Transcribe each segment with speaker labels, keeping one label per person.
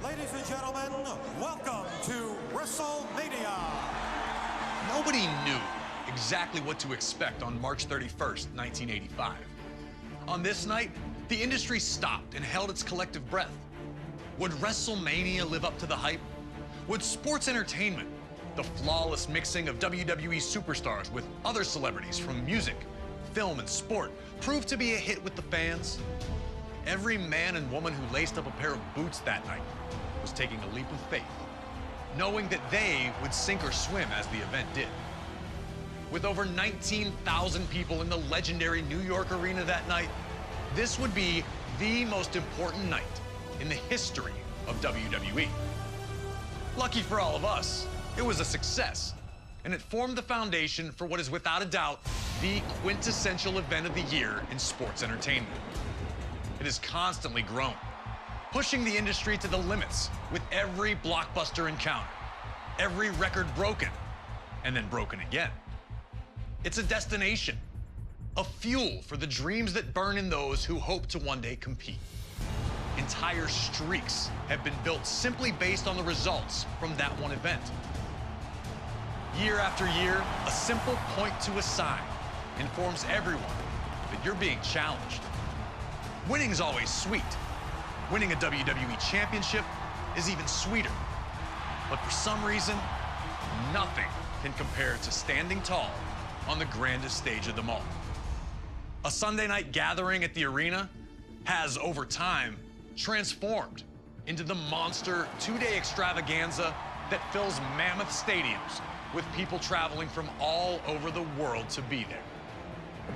Speaker 1: Ladies and gentlemen, welcome to WrestleMania.
Speaker 2: Nobody knew exactly what to expect on March 31st, 1985. On this night, the industry stopped and held its collective breath. Would WrestleMania live up to the hype? Would sports entertainment, the flawless mixing of WWE superstars with other celebrities from music, film, and sport, prove to be a hit with the fans? Every man and woman who laced up a pair of boots that night was taking a leap of faith, knowing that they would sink or swim as the event did. With over 19,000 people in the legendary New York arena that night, this would be the most important night in the history of WWE. Lucky for all of us, it was a success, and it formed the foundation for what is without a doubt the quintessential event of the year in sports entertainment. It has constantly grown, pushing the industry to the limits with every blockbuster encounter, every record broken, and then broken again. It's a destination, a fuel for the dreams that burn in those who hope to one day compete. Entire streaks have been built simply based on the results from that one event. Year after year, a simple point to a sign informs everyone that you're being challenged. Winning's always sweet. Winning a WWE championship is even sweeter. But for some reason, nothing can compare to standing tall on the grandest stage of them all. A Sunday night gathering at the arena has, over time, transformed into the monster two-day extravaganza that fills mammoth stadiums with people traveling from all over the world to be there.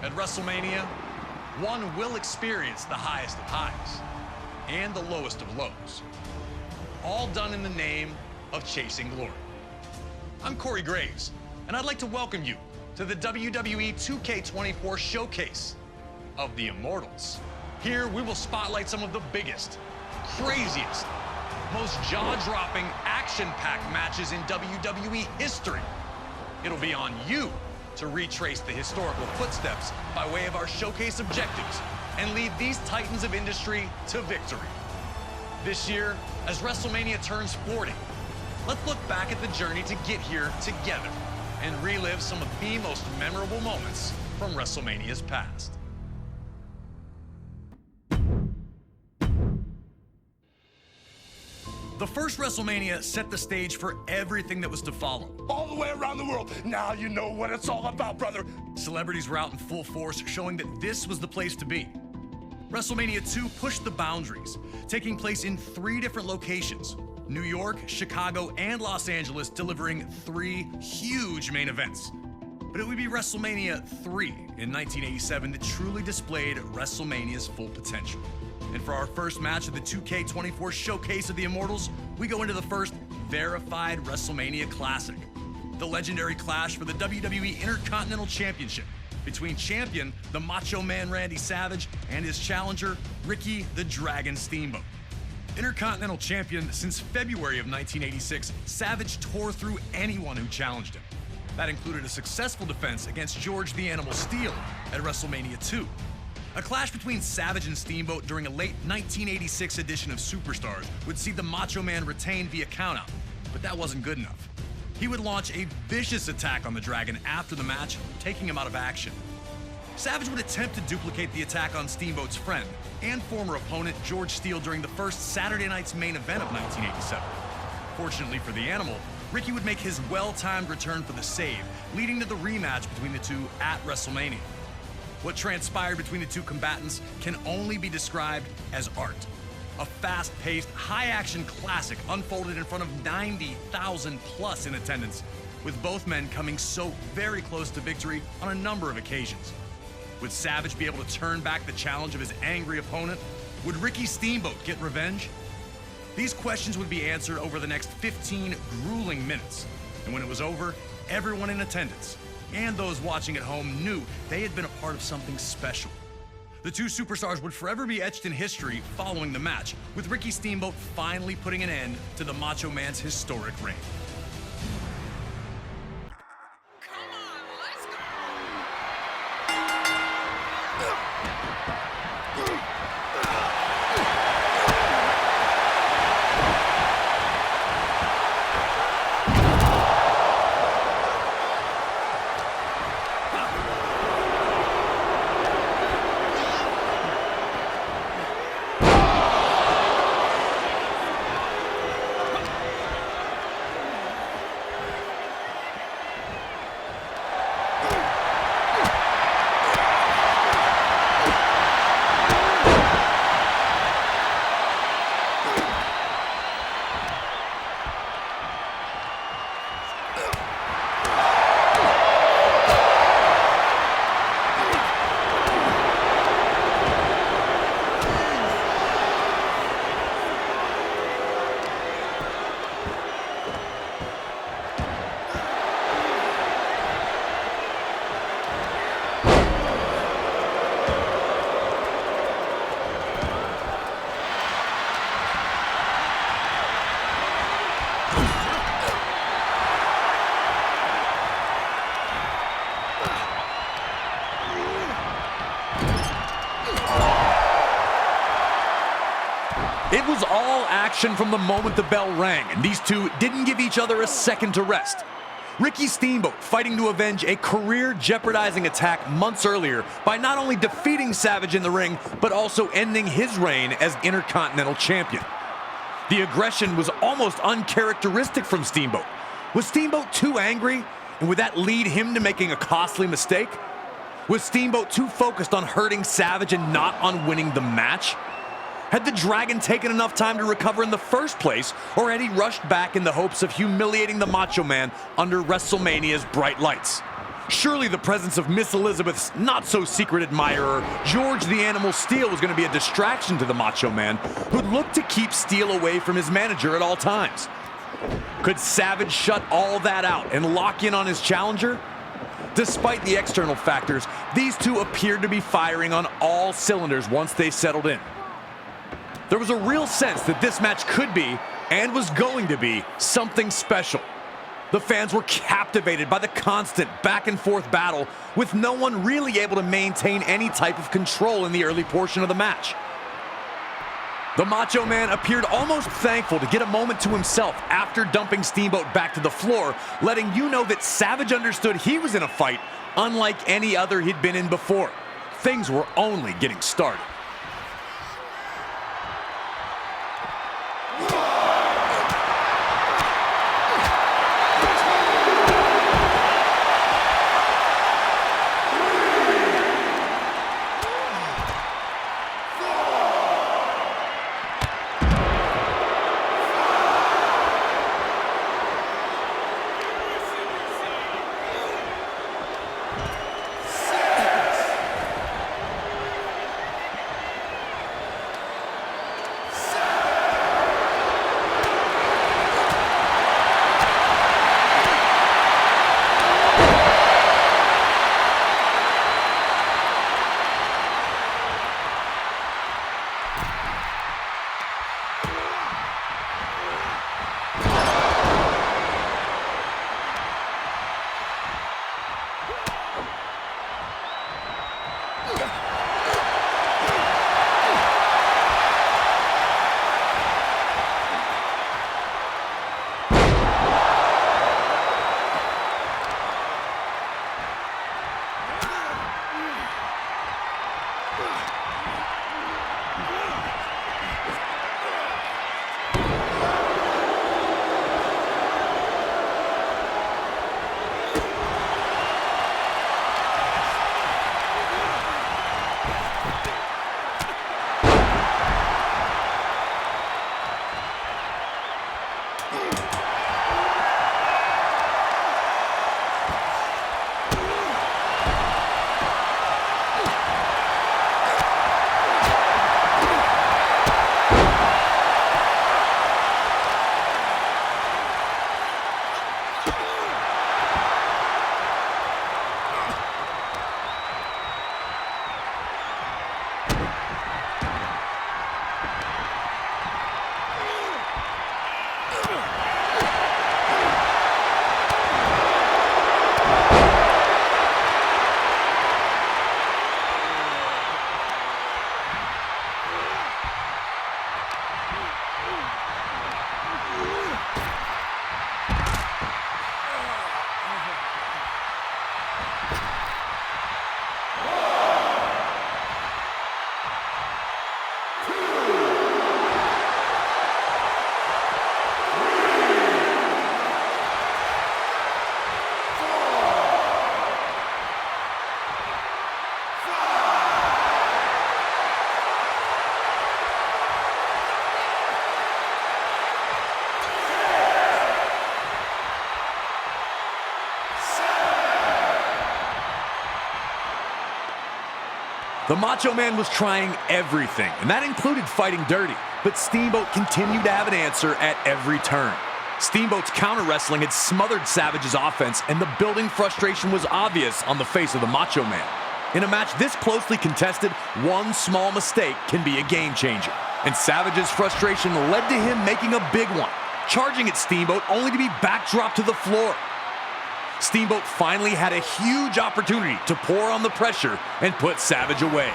Speaker 2: At WrestleMania, one will experience the highest of highs and the lowest of lows, all done in the name of chasing glory. I'm Corey Graves, and I'd like to welcome you to the WWE 2K24 showcase of the Immortals. Here, we will spotlight some of the biggest, craziest, most jaw-dropping, action-packed matches in WWE history. It'll be on you to retrace the historical footsteps by way of our showcase objectives and lead these titans of industry to victory. This year, as WrestleMania turns 40, let's look back at the journey to get here together and relive some of the most memorable moments from WrestleMania's past. The first WrestleMania set the stage for everything that was to follow.
Speaker 3: All the way around the world. Now you know what it's all about, brother.
Speaker 2: Celebrities were out in full force, showing that this was the place to be. WrestleMania 2 pushed the boundaries, taking place in 3 different locations: New York, Chicago, and Los Angeles, delivering 3 huge main events. But it would be WrestleMania 3 in 1987 that truly displayed WrestleMania's full potential. And for our first match of the 2K24 showcase of the Immortals, we go into the first verified WrestleMania Classic, the legendary clash for the WWE Intercontinental Championship between champion, the Macho Man Randy Savage, and his challenger, Ricky the Dragon Steamboat. Intercontinental champion since February of 1986, Savage tore through anyone who challenged him. That included a successful defense against George the Animal Steele at WrestleMania 2. A clash between Savage and Steamboat during a late 1986 edition of Superstars would see the Macho Man retain via countout, but that wasn't good enough. He would launch a vicious attack on the Dragon after the match, taking him out of action. Savage would attempt to duplicate the attack on Steamboat's friend and former opponent George Steele during the first Saturday night's main event of 1987. Fortunately for the Animal, Ricky would make his well-timed return for the save, leading to the rematch between the two at WrestleMania. What transpired between the two combatants can only be described as art. A fast-paced, high-action classic unfolded in front of 90,000 plus in attendance, with both men coming so very close to victory on a number of occasions. Would Savage be able to turn back the challenge of his angry opponent? Would Ricky Steamboat get revenge? These questions would be answered over the next 15 grueling minutes. And when it was over, everyone in attendance and those watching at home knew they had been a part of something special. The two superstars would forever be etched in history following the match, with Ricky Steamboat finally putting an end to the Macho Man's historic reign.
Speaker 4: all action from the moment the bell rang, and these two didn't give each other a second to rest. Ricky Steamboat fighting to avenge a career-jeopardizing attack months earlier by not only defeating Savage in the ring, but also ending his reign as Intercontinental Champion. The aggression was almost uncharacteristic from Steamboat. Was Steamboat too angry? And would that lead him to making a costly mistake? Was Steamboat too focused on hurting Savage and not on winning the match? Had the Dragon taken enough time to recover in the first place, or had he rushed back in the hopes of humiliating the Macho Man under WrestleMania's bright lights? Surely the presence of Miss Elizabeth's not-so-secret admirer, George the Animal Steele, was going to be a distraction to the Macho Man, who'd look to keep Steele away from his manager at all times. Could Savage shut all that out and lock in on his challenger? Despite the external factors, these two appeared to be firing on all cylinders once they settled in. There was a real sense that this match could be, and was going to be, something special. The fans were captivated by the constant back-and-forth battle, with no one really able to maintain any type of control in the early portion of the match. The Macho Man appeared almost thankful to get a moment to himself after dumping Steamboat back to the floor, letting you know that Savage understood he was in a fight unlike any other he'd been in before. Things were only getting started. The Macho Man was trying everything, and that included fighting dirty, but Steamboat continued to have an answer at every turn. Steamboat's counter wrestling had smothered Savage's offense, and the building frustration was obvious on the face of the Macho Man. In a match this closely contested, one small mistake can be a game changer, and Savage's frustration led to him making a big one, charging at Steamboat only to be backdropped to the floor. Steamboat finally had a huge opportunity to pour on the pressure and put Savage away.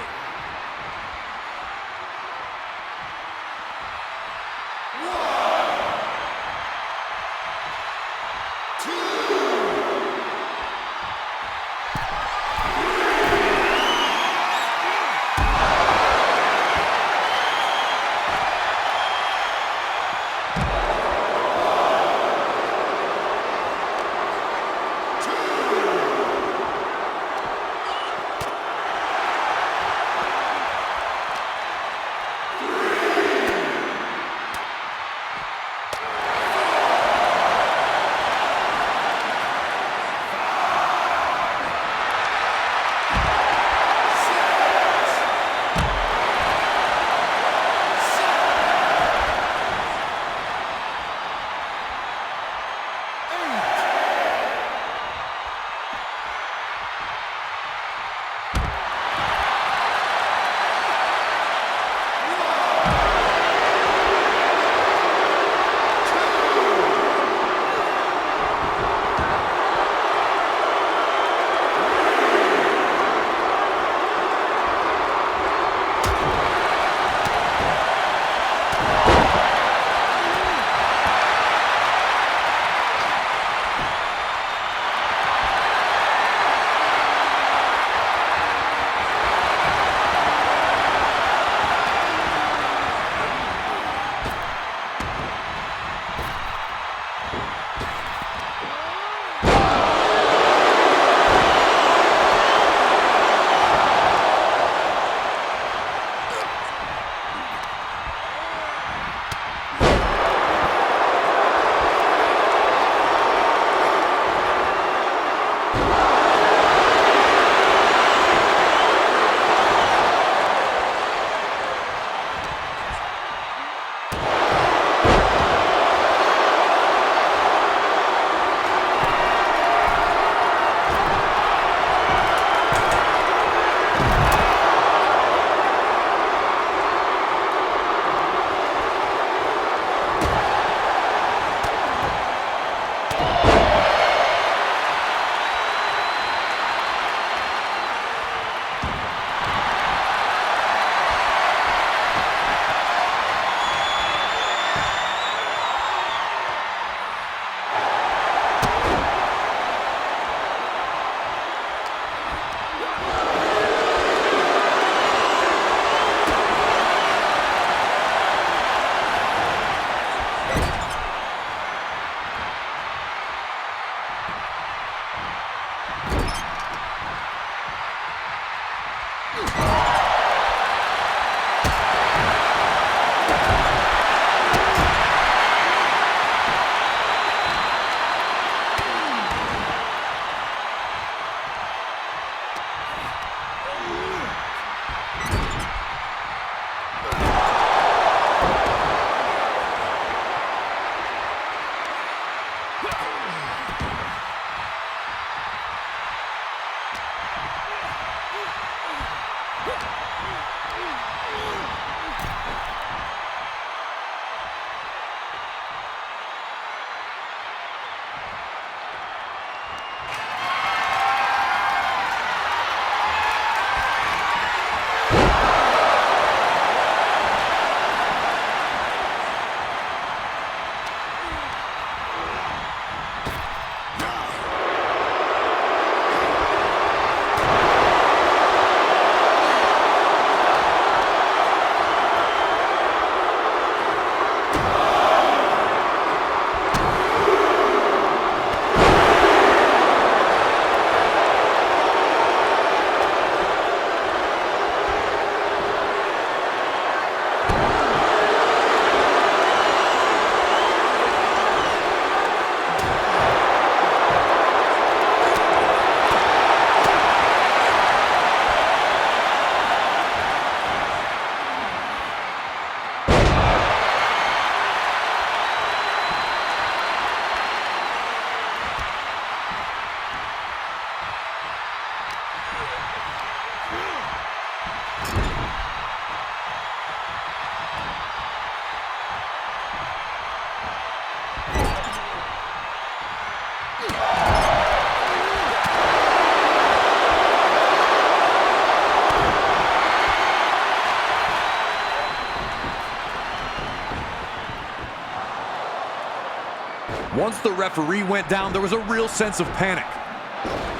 Speaker 4: Once the referee went down, there was a real sense of panic.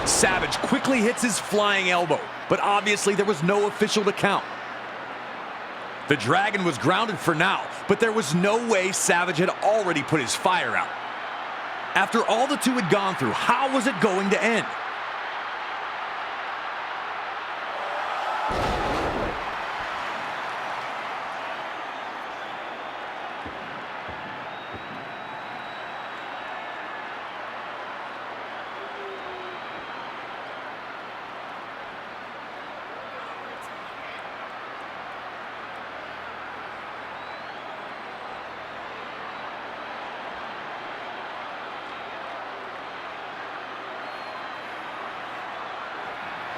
Speaker 4: Savage quickly hits his flying elbow, but obviously there was no official to count. The Dragon was grounded for now, but there was no way Savage had already put his fire out. After all the two had gone through, how was it going to end?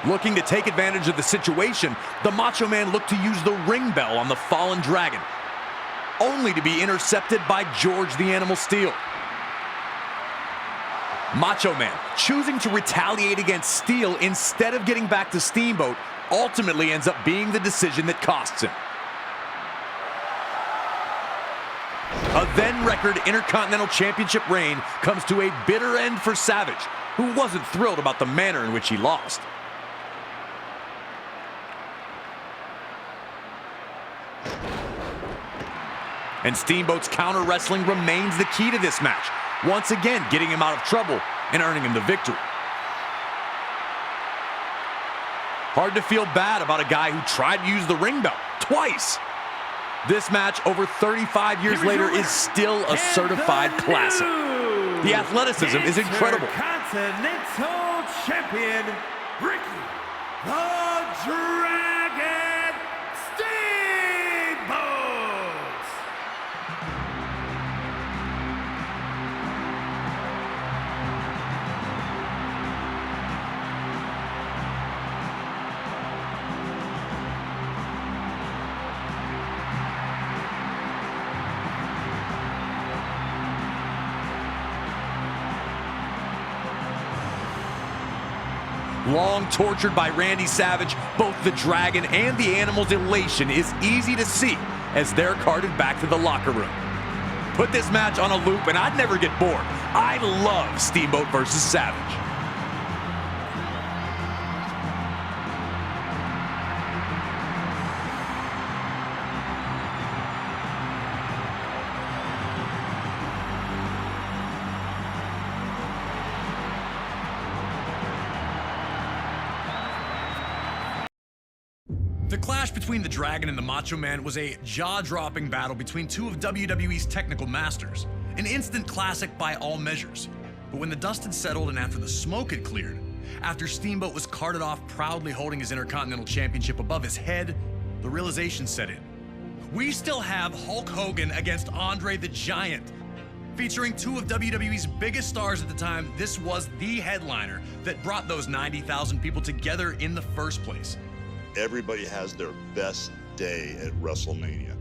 Speaker 4: Looking to take advantage of the situation, the Macho Man looked to use the ring bell on the fallen Dragon, only to be intercepted by George the Animal Steel. Macho Man, choosing to retaliate against Steel instead of getting back to Steamboat, ultimately ends up being the decision that costs him. A then-record Intercontinental Championship reign comes to a bitter end for Savage, who wasn't thrilled about the manner in which he lost. And Steamboat's counter wrestling remains the key to this match, once again getting him out of trouble and earning him the victory. Hard to feel bad about a guy who tried to use the ring bell twice. This match, over 35 years later, is still a certified classic. The athleticism is incredible.
Speaker 5: Intercontinental Champion, Ricky the Dragon Steamboat!
Speaker 4: Long tortured by Randy Savage, both the Dragon and the Animal's elation is easy to see as they're carted back to the locker room. Put this match on a loop and I'd never get bored. I love Steamboat versus Savage.
Speaker 2: The clash between the Dragon and the Macho Man was a jaw-dropping battle between two of WWE's technical masters, an instant classic by all measures. But when the dust had settled and after the smoke had cleared, after Steamboat was carted off proudly holding his Intercontinental Championship above his head, the realization set in. We still have Hulk Hogan against Andre the Giant. Featuring two of WWE's biggest stars at the time, this was the headliner that brought those 90,000 people together in the first place.
Speaker 3: Everybody has their best day at WrestleMania.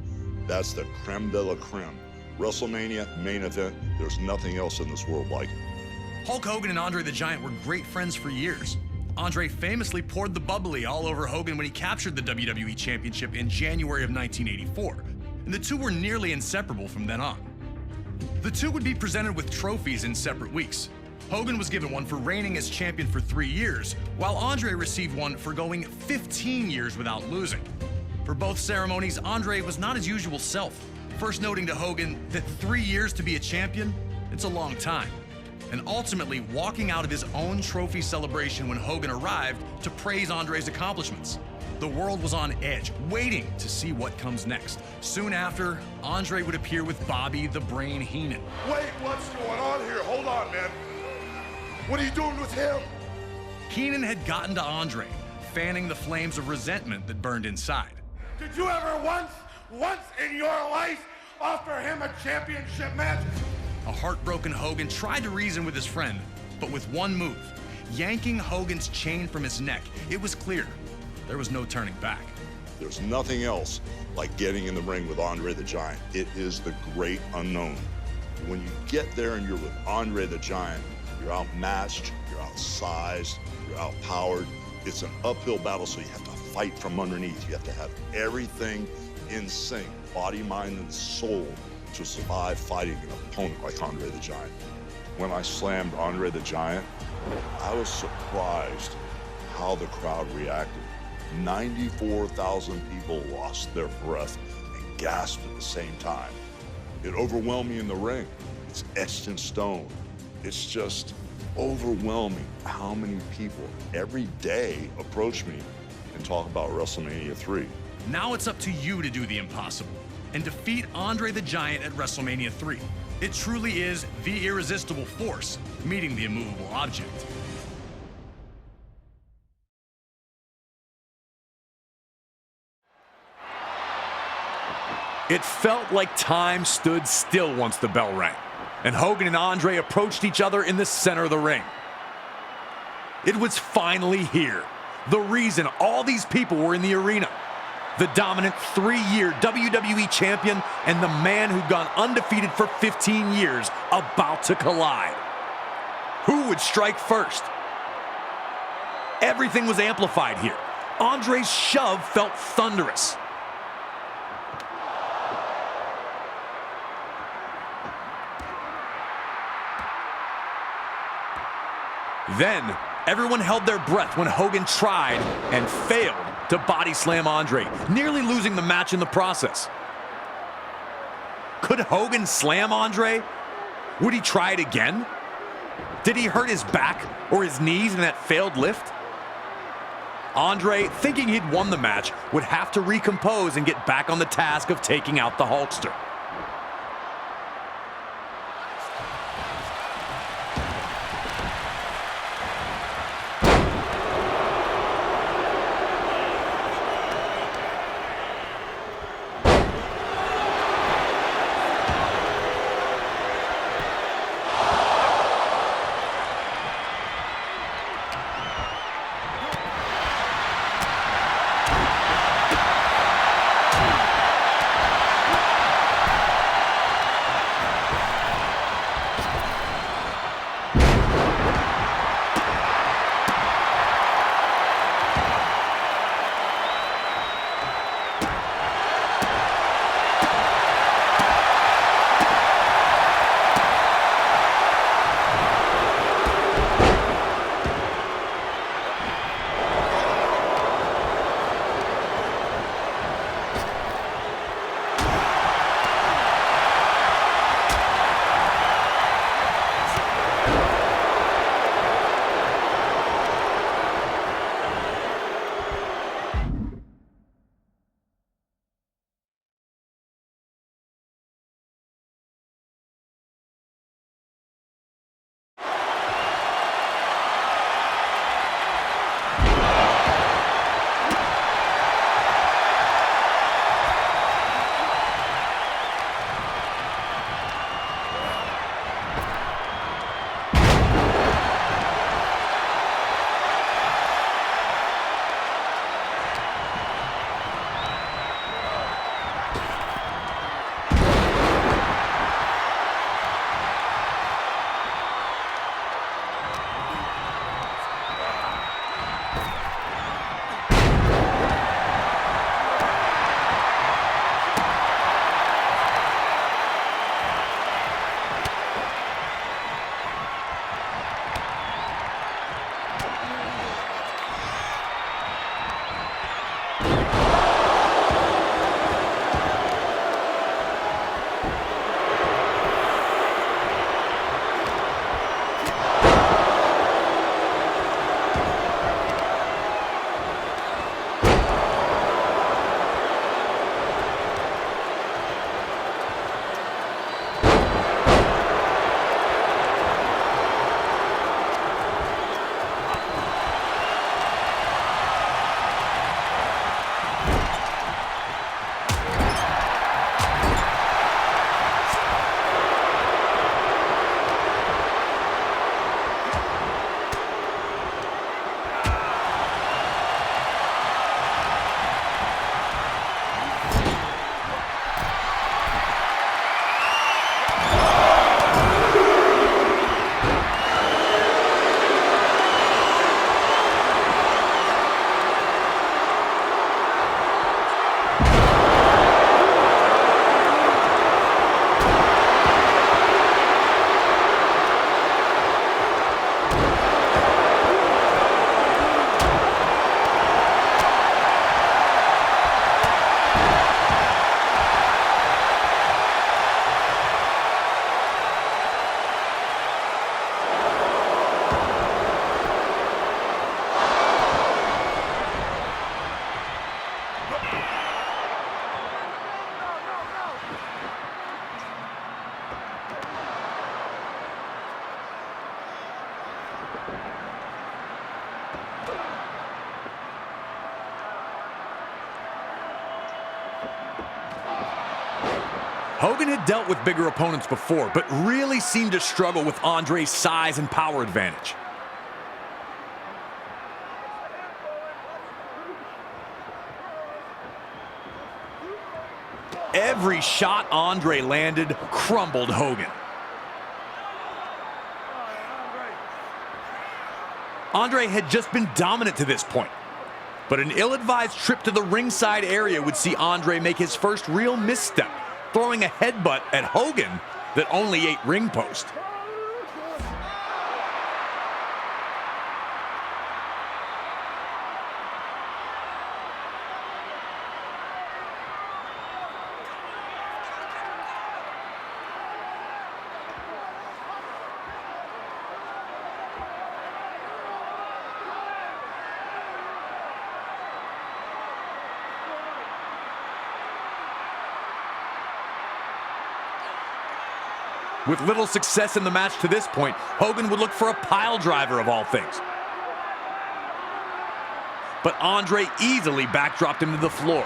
Speaker 3: That's the creme de la creme. WrestleMania, main event, there's nothing else in this world like it.
Speaker 2: Hulk Hogan and Andre the Giant were great friends for years. Andre famously poured the bubbly all over Hogan when he captured the WWE Championship in January of 1984, and the two were nearly inseparable from then on. The two would be presented with trophies in separate weeks. Hogan was given one for reigning as champion for 3 years, while Andre received one for going 15 years without losing. For both ceremonies, Andre was not his usual self, first noting to Hogan that 3 years to be a champion, it's a long time, and ultimately walking out of his own trophy celebration when Hogan arrived to praise Andre's accomplishments. The world was on edge, waiting to see what comes next. Soon after, Andre would appear with Bobby the Brain Heenan.
Speaker 3: Wait, what's going on here? Hold on, man. What are you doing with him?
Speaker 2: Heenan had gotten to Andre, fanning the flames of resentment that burned inside.
Speaker 3: Did you ever once in your life offer him a championship match?
Speaker 2: A heartbroken Hogan tried to reason with his friend, but with one move, yanking Hogan's chain from his neck, it was clear there was no turning back.
Speaker 3: There's nothing else like getting in the ring with Andre the Giant. It is the great unknown. When you get there and you're with Andre the Giant, you're outmatched, you're outsized, you're outpowered. It's an uphill battle, so you have to fight from underneath. You have to have everything in sync, body, mind, and soul, to survive fighting an opponent like Andre the Giant. When I slammed Andre the Giant, I was surprised how the crowd reacted. 94,000 people lost their breath and gasped at the same time. It overwhelmed me in the ring. It's etched in stone. It's just overwhelming how many people every day approach me and talk about WrestleMania 3.
Speaker 2: Now it's up to you to do the impossible and defeat Andre the Giant at WrestleMania 3. It truly is the irresistible force meeting the immovable object.
Speaker 4: It felt like time stood still once the bell rang, and Hogan and Andre approached each other in the center of the ring. It was finally here, the reason all these people were in the arena. The dominant 3-year WWE champion and the man who'd gone undefeated for 15 years about to collide. Who would strike first? Everything was amplified here. Andre's shove felt thunderous. Then, everyone held their breath when Hogan tried and failed to body slam Andre, nearly losing the match in the process. Could Hogan slam Andre? Would he try it again? Did he hurt his back or his knees in that failed lift? Andre, thinking he'd won the match, would have to recompose and get back on the task of taking out the Hulkster. Hogan had dealt with bigger opponents before, but really seemed to struggle with Andre's size and power advantage. Every shot Andre landed crumbled Hogan. Andre had just been dominant to this point, but an ill-advised trip to the ringside area would see Andre make his first real misstep, throwing a headbutt at Hogan that only ate ring post. With little success in the match to this point, Hogan would look for a pile driver of all things. But Andre easily backdropped him to the floor.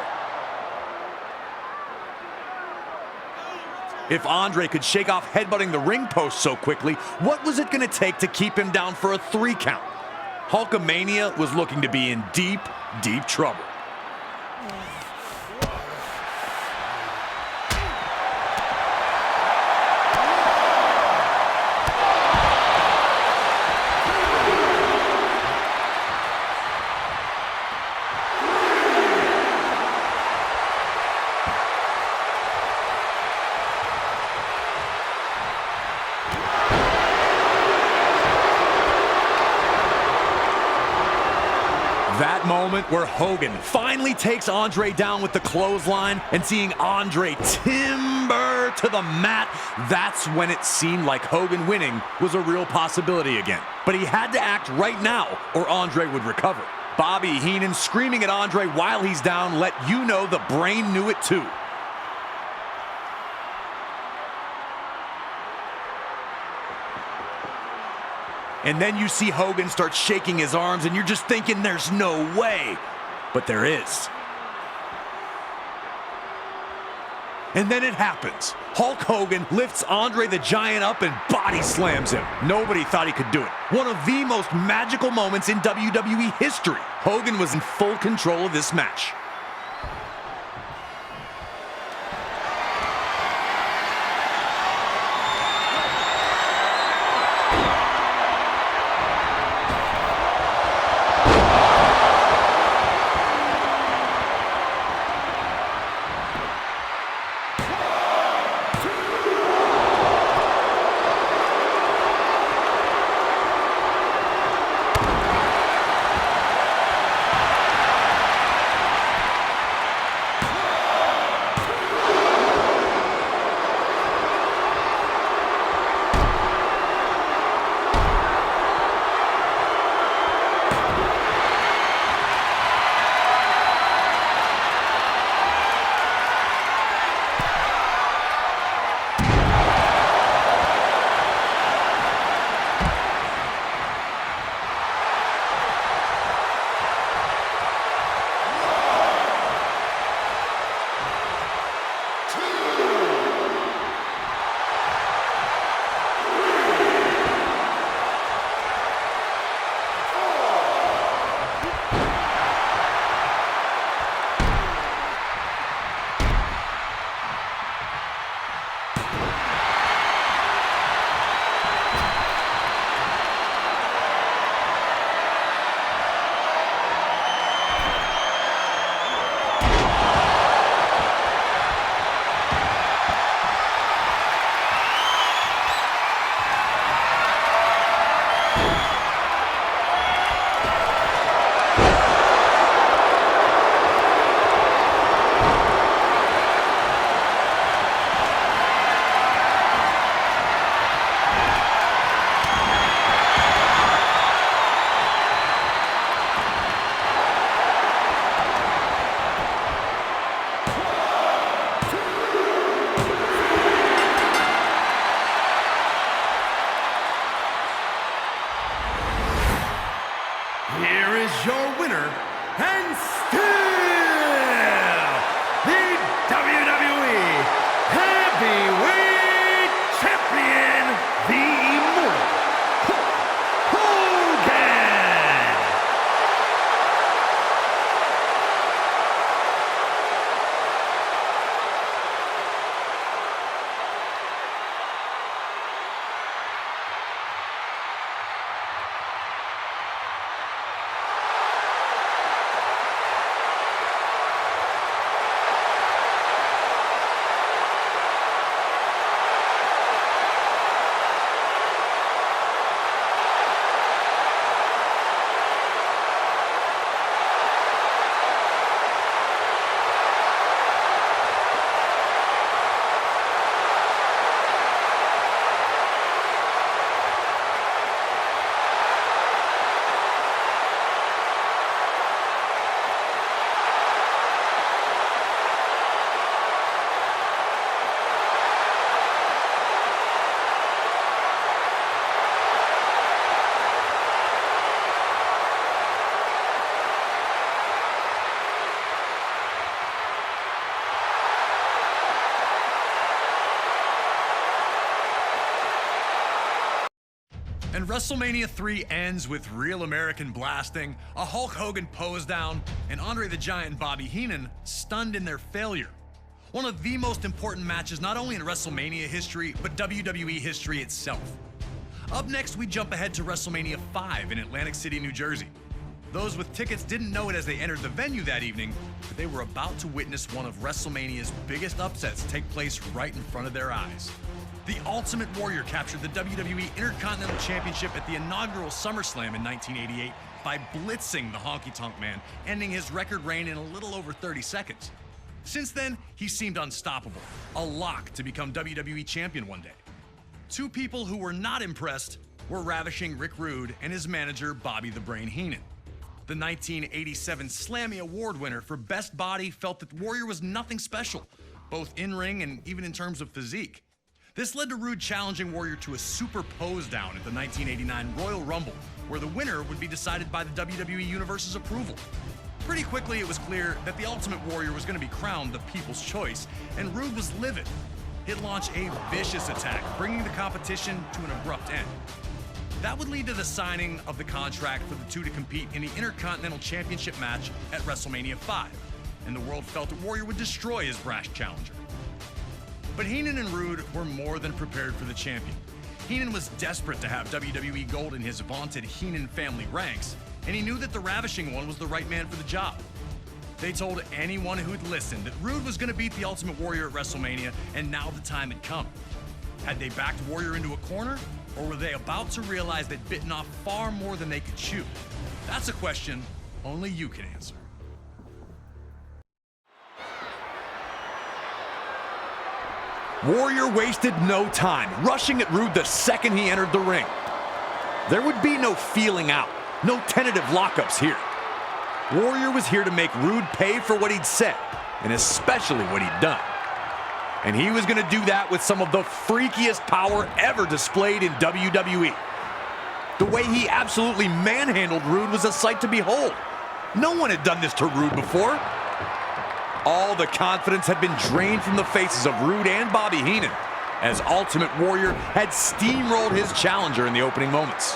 Speaker 4: If Andre could shake off headbutting the ring post so quickly, what was it going to take to keep him down for a 3 count? Hulkamania was looking to be in deep, deep trouble. That moment where Hogan finally takes Andre down with the clothesline and seeing Andre timber to the mat, that's when it seemed like Hogan winning was a real possibility again. But he had to act right now or Andre would recover. Bobby Heenan screaming at Andre while he's down let you know the brain knew it too. And then you see Hogan start shaking his arms and you're just thinking there's no way. But there is. And then it happens. Hulk Hogan lifts Andre the Giant up and body slams him. Nobody thought he could do it. One of the most magical moments in WWE history. Hogan was in full control of this match.
Speaker 5: Here is your winner, and still the WWE Heavyweight
Speaker 2: And WrestleMania 3 ends with real American blasting, a Hulk Hogan pose down, and Andre the Giant and Bobby Heenan stunned in their failure. One of the most important matches not only in WrestleMania history, but WWE history itself. Up next, we jump ahead to WrestleMania 5 in Atlantic City, New Jersey. Those with tickets didn't know it as they entered the venue that evening, but they were about to witness one of WrestleMania's biggest upsets take place right in front of their eyes. The Ultimate Warrior captured the WWE Intercontinental Championship at the inaugural SummerSlam in 1988 by blitzing the Honky Tonk Man, ending his record reign in a little over 30 seconds. Since then, he seemed unstoppable, a lock to become WWE Champion one day. Two people who were not impressed were ravishing Rick Rude and his manager Bobby the Brain Heenan. The 1987 Slammy Award winner for Best Body felt that Warrior was nothing special, both in-ring and even in terms of physique. This led to Rude challenging Warrior to a super pose down at the 1989 Royal Rumble, where the winner would be decided by the WWE Universe's approval. Pretty quickly, it was clear that the Ultimate Warrior was going to be crowned the People's Choice, and Rude was livid. He'd launch a vicious attack, bringing the competition to an abrupt end. That would lead to the signing of the contract for the two to compete in the Intercontinental Championship match at WrestleMania 5, and the world felt that Warrior would destroy his brash challenger. But Heenan and Rude were more than prepared for the champion. Heenan was desperate to have WWE Gold in his vaunted Heenan family ranks, and he knew that the Ravishing One was the right man for the job. They told anyone who'd listened that Rude was going to beat the Ultimate Warrior at WrestleMania, and now the time had come. Had they backed Warrior into a corner, or were they about to realize they'd bitten off far more than they could chew? That's a question only you can answer.
Speaker 4: Warrior wasted no time, rushing at Rude the second he entered the ring. There would be no feeling out, no tentative lockups here. Warrior was here to make Rude pay for what he'd said, and especially what he'd done. And he was going to do that with some of the freakiest power ever displayed in WWE. The way he absolutely manhandled Rude was a sight to behold. No one had done this to Rude before. All the confidence had been drained from the faces of Rude and Bobby Heenan, as Ultimate Warrior had steamrolled his challenger in the opening moments.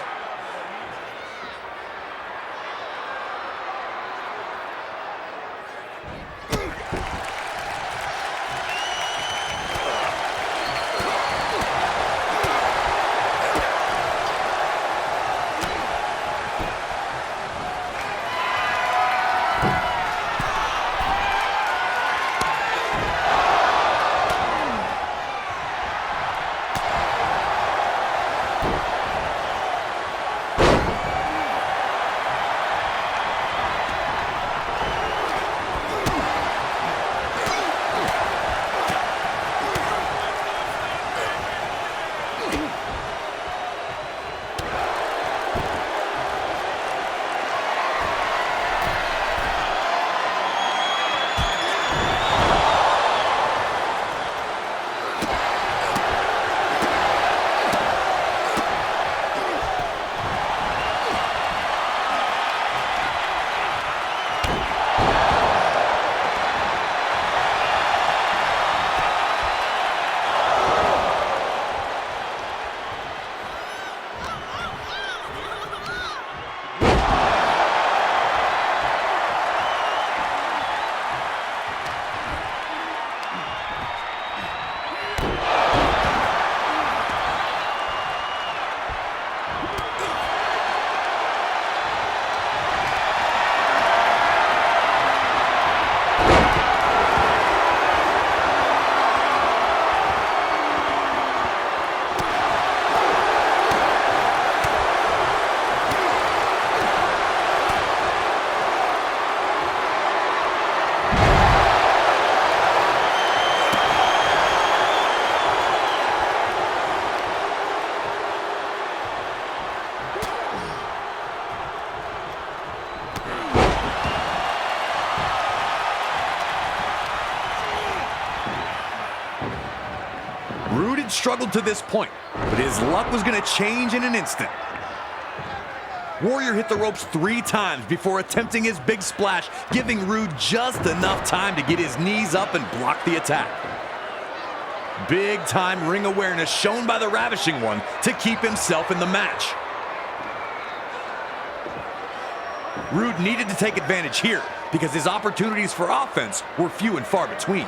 Speaker 4: Rude had struggled to this point, but his luck was going to change in an instant. Warrior hit the ropes 3 times before attempting his big splash, giving Rude just enough time to get his knees up and block the attack. Big time ring awareness shown by the Ravishing One to keep himself in the match. Rude needed to take advantage here because his opportunities for offense were few and far between.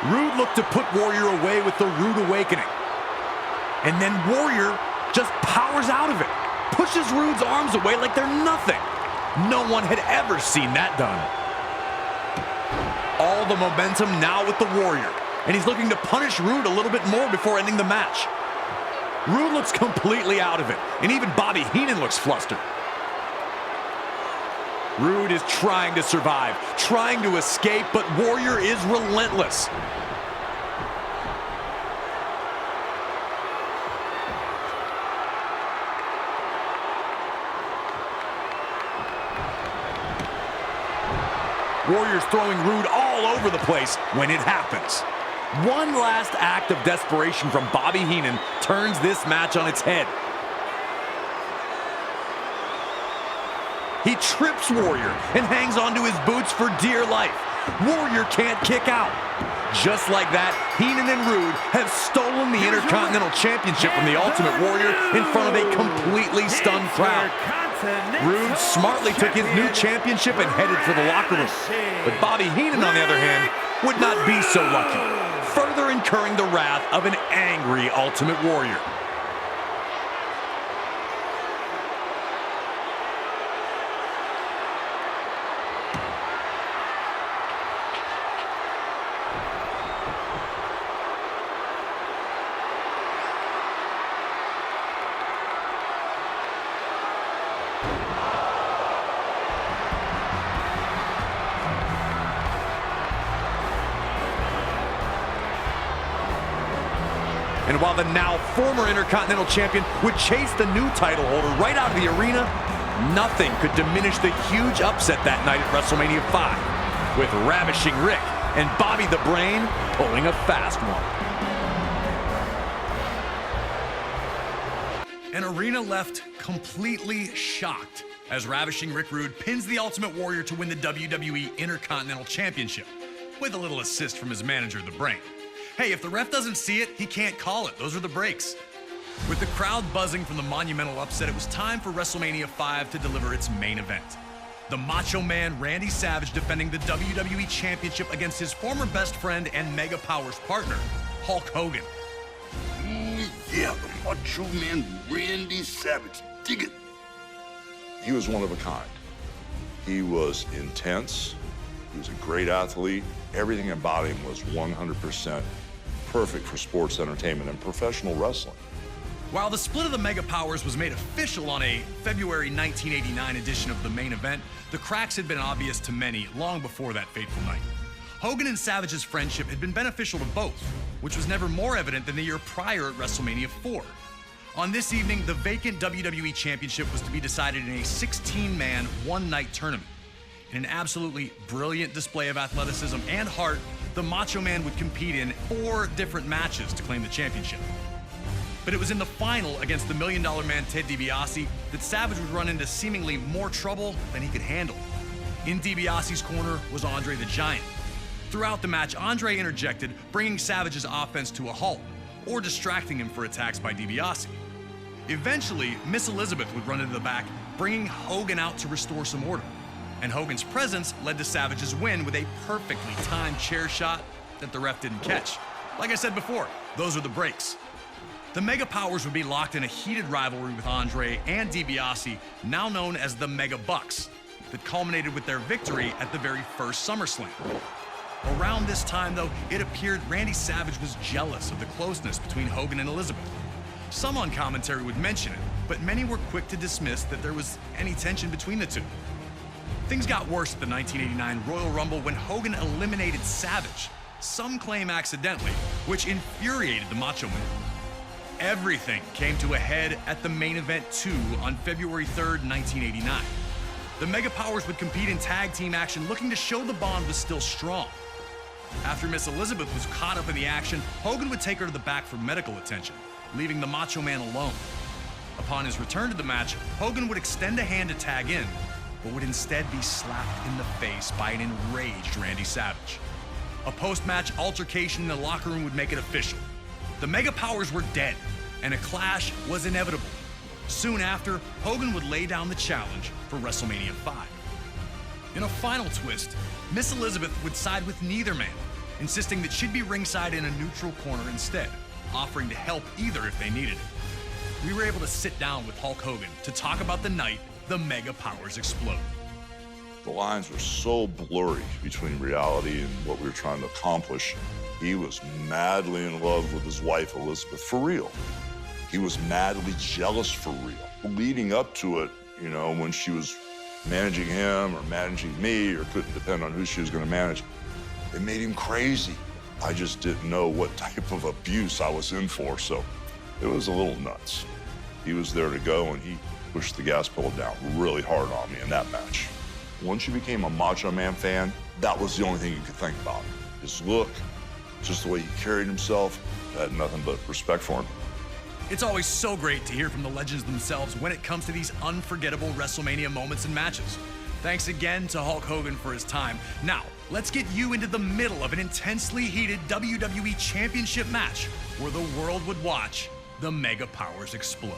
Speaker 4: Rude looked to put Warrior away with the Rude Awakening. And then Warrior just powers out of it. Pushes Rude's arms away like they're nothing. No one had ever seen that done. All the momentum now with the Warrior. And he's looking to punish Rude a little bit more before ending the match. Rude looks completely out of it. And even Bobby Heenan looks flustered. Rude is trying to survive, trying to escape, but Warrior is relentless. Warrior's throwing Rude all over the place when it happens. One last act of desperation from Bobby Heenan turns this match on its head. He trips Warrior and hangs onto his boots for dear life. Warrior can't kick out. Just like that, Heenan and Rude have stolen the Intercontinental Championship from the Ultimate Warrior in front of a completely stunned crowd. Rude smartly took his new championship and headed for the locker room. But Bobby Heenan, on the other hand, would not be so lucky, further incurring the wrath of an angry Ultimate Warrior. And while the now former Intercontinental Champion would chase the new title holder right out of the arena, nothing could diminish the huge upset that night at WrestleMania 5, with Ravishing Rick and Bobby the Brain pulling a fast one.
Speaker 2: An arena left completely shocked as Ravishing Rick Rude pins the Ultimate Warrior to win the WWE Intercontinental Championship, with a little assist from his manager, The Brain. Hey, if the ref doesn't see it, he can't call it. Those are the breaks. With the crowd buzzing from the monumental upset, it was time for WrestleMania 5 to deliver its main event. The Macho Man Randy Savage defending the WWE Championship against his former best friend and Mega Powers partner, Hulk Hogan.
Speaker 3: Yeah, the Macho Man Randy Savage. Dig it. He was one of a kind. He was intense. He was a great athlete. Everything about him was 100% perfect for sports entertainment and professional wrestling.
Speaker 2: While the split of the Mega Powers was made official on a February 1989 edition of the main event, the cracks had been obvious to many long before that fateful night. Hogan and Savage's friendship had been beneficial to both, which was never more evident than the year prior at WrestleMania 4. On this evening, the vacant WWE Championship was to be decided in a 16-man, one-night tournament. In an absolutely brilliant display of athleticism and heart, the Macho Man would compete in 4 different matches to claim the championship. But it was in the final against the $1 Million Man Ted DiBiase that Savage would run into seemingly more trouble than he could handle. In DiBiase's corner was Andre the Giant. Throughout the match, Andre interjected, bringing Savage's offense to a halt, or distracting him for attacks by DiBiase. Eventually, Miss Elizabeth would run into the back, bringing Hogan out to restore some order. And Hogan's presence led to Savage's win with a perfectly timed chair shot that the ref didn't catch. Like I said before, those are the breaks. The Mega Powers would be locked in a heated rivalry with Andre and DiBiase, now known as the Mega Bucks, that culminated with their victory at the very first SummerSlam. Around this time, though, it appeared Randy Savage was jealous of the closeness between Hogan and Elizabeth. Some on commentary would mention it, but many were quick to dismiss that there was any tension between the two. Things got worse at the 1989 Royal Rumble when Hogan eliminated Savage, some claim accidentally, which infuriated the Macho Man. Everything came to a head at the Main Event 2 on February 3rd, 1989. The Mega Powers would compete in tag team action, looking to show the bond was still strong. After Miss Elizabeth was caught up in the action, Hogan would take her to the back for medical attention, leaving the Macho Man alone. Upon his return to the match, Hogan would extend a hand to tag in, but would instead be slapped in the face by an enraged Randy Savage. A post-match altercation in the locker room would make it official. The Mega Powers were dead, and a clash was inevitable. Soon after, Hogan would lay down the challenge for WrestleMania 5. In a final twist, Miss Elizabeth would side with neither man, insisting that she'd be ringside in a neutral corner instead, offering to help either if they needed it. We were able to sit down with Hulk Hogan to talk about the night the Mega Powers explode.
Speaker 3: The lines were so blurry between reality and what we were trying to accomplish. He was madly in love with his wife, Elizabeth, for real. He was madly jealous for real. Leading up to it, you know, when she was managing him or managing me, or couldn't depend on who she was going to manage, it made him crazy. I just didn't know what type of abuse I was in for, so it was a little nuts. He was there to go, and he pushed the gas pedal down really hard on me in that match. Once you became a Macho Man fan, that was the only thing you could think about. His look, just the way he carried himself. I had nothing but respect for him.
Speaker 2: It's always so great to hear from the legends themselves when it comes to these unforgettable WrestleMania moments and matches. Thanks again to Hulk Hogan for his time. Now, let's get you into the middle of an intensely heated WWE Championship match where the world would watch the Mega Powers explode.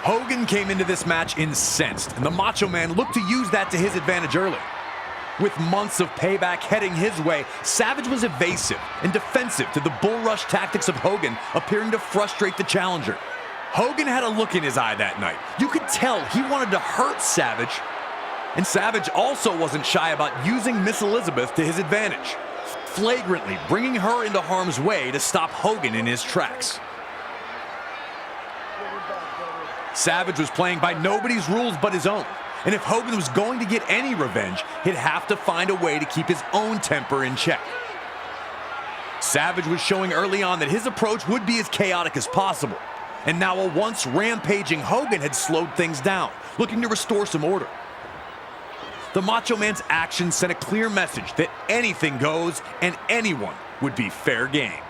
Speaker 4: Hogan came into this match incensed, and the Macho Man looked to use that to his advantage early. With months of payback heading his way, Savage was evasive and defensive to the bull rush tactics of Hogan, appearing to frustrate the challenger. Hogan had a look in his eye that night. You could tell he wanted to hurt Savage, and Savage also wasn't shy about using Miss Elizabeth to his advantage, flagrantly bringing her into harm's way to stop Hogan in his tracks. Savage was playing by nobody's rules but his own, and if Hogan was going to get any revenge, he'd have to find a way to keep his own temper in check. Savage was showing early on that his approach would be as chaotic as possible, and now a once rampaging Hogan had slowed things down, looking to restore some order. The Macho Man's actions sent a clear message that anything goes and anyone would be fair game.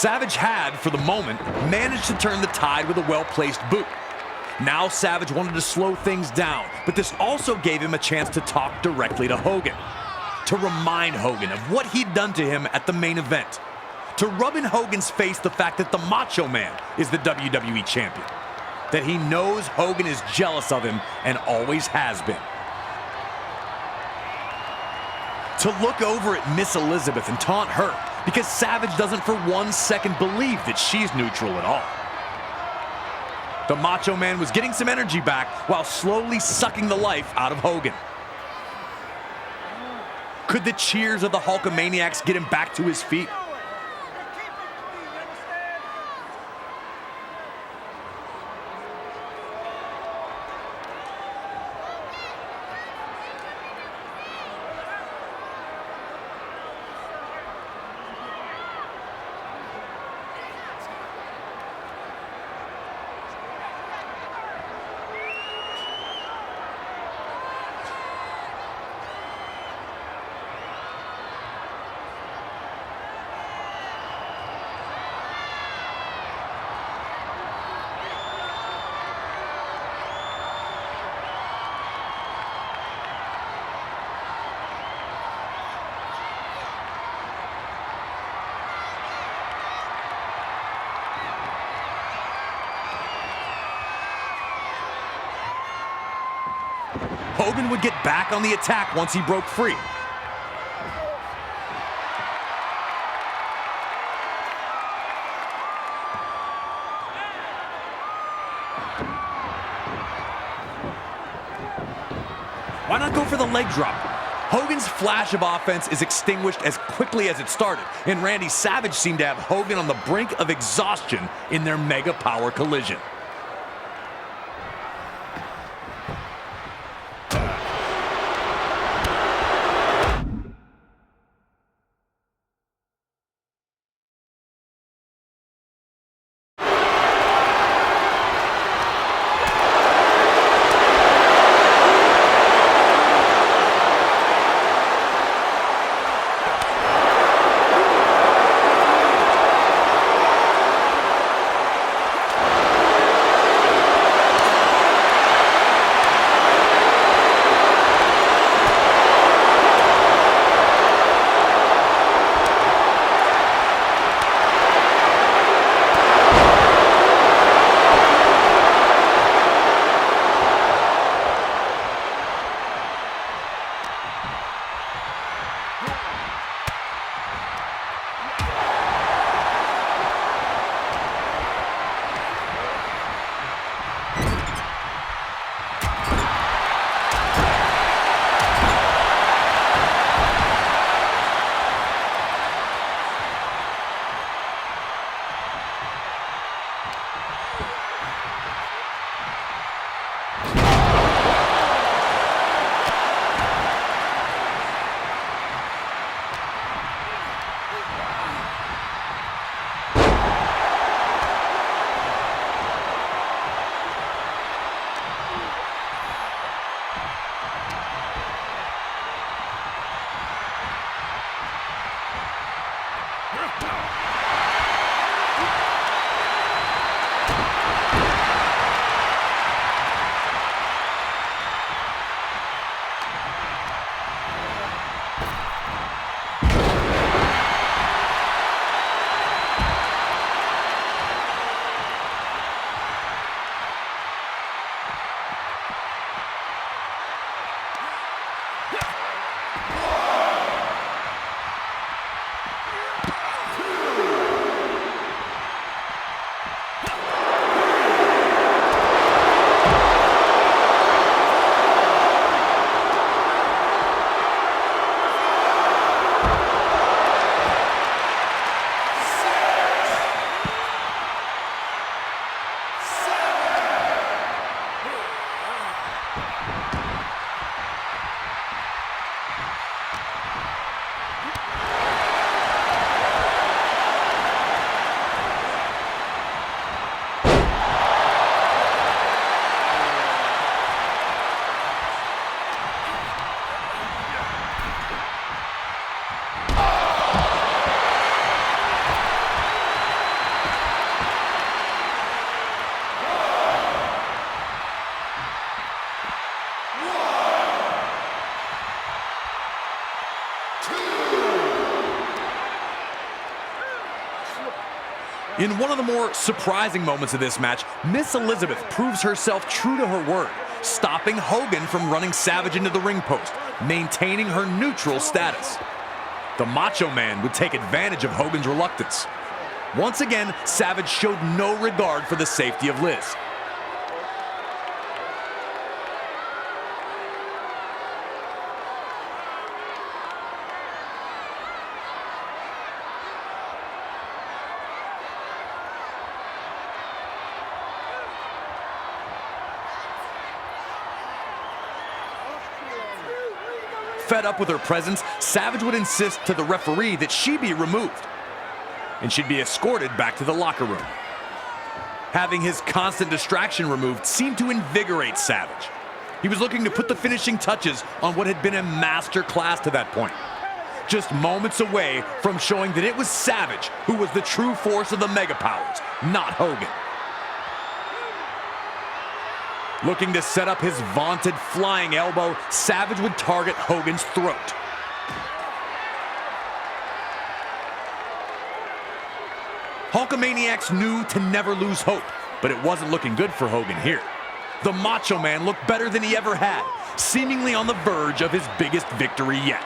Speaker 4: Savage had, for the moment, managed to turn the tide with a well-placed boot. Now Savage wanted to slow things down, but this also gave him a chance to talk directly to Hogan. To remind Hogan of what he'd done to him at the main event. To rub in Hogan's face the fact that the Macho Man is the WWE Champion. That he knows Hogan is jealous of him and always has been. To look over at Miss Elizabeth and taunt her because Savage doesn't for 1 second believe that she's neutral at all. The Macho Man was getting some energy back while slowly sucking the life out of Hogan. Could the cheers of the Hulkamaniacs get him back to his feet? Hogan would get back on the attack once he broke free. Why not go for the leg drop? Hogan's flash of offense is extinguished as quickly as it started, and Randy Savage seemed to have Hogan on the brink of exhaustion in their mega power collision. In one of the more surprising moments of this match, Miss Elizabeth proves herself true to her word, stopping Hogan from running Savage into the ring post, maintaining her neutral status. The Macho Man would take advantage of Hogan's reluctance. Once again, Savage showed no regard for the safety of Liz. Fed up with her presence, Savage would insist to the referee that she be removed, and she'd be escorted back to the locker room. Having his constant distraction removed seemed to invigorate Savage. He was looking to put the finishing touches on what had been a master class to that point. Just moments away from showing that it was Savage who was the true force of the Mega Powers, not Hogan. Looking to set up his vaunted flying elbow, Savage would target Hogan's throat. Hulkamaniacs knew to never lose hope, but it wasn't looking good for Hogan here. The Macho Man looked better than he ever had, seemingly on the verge of his biggest victory yet.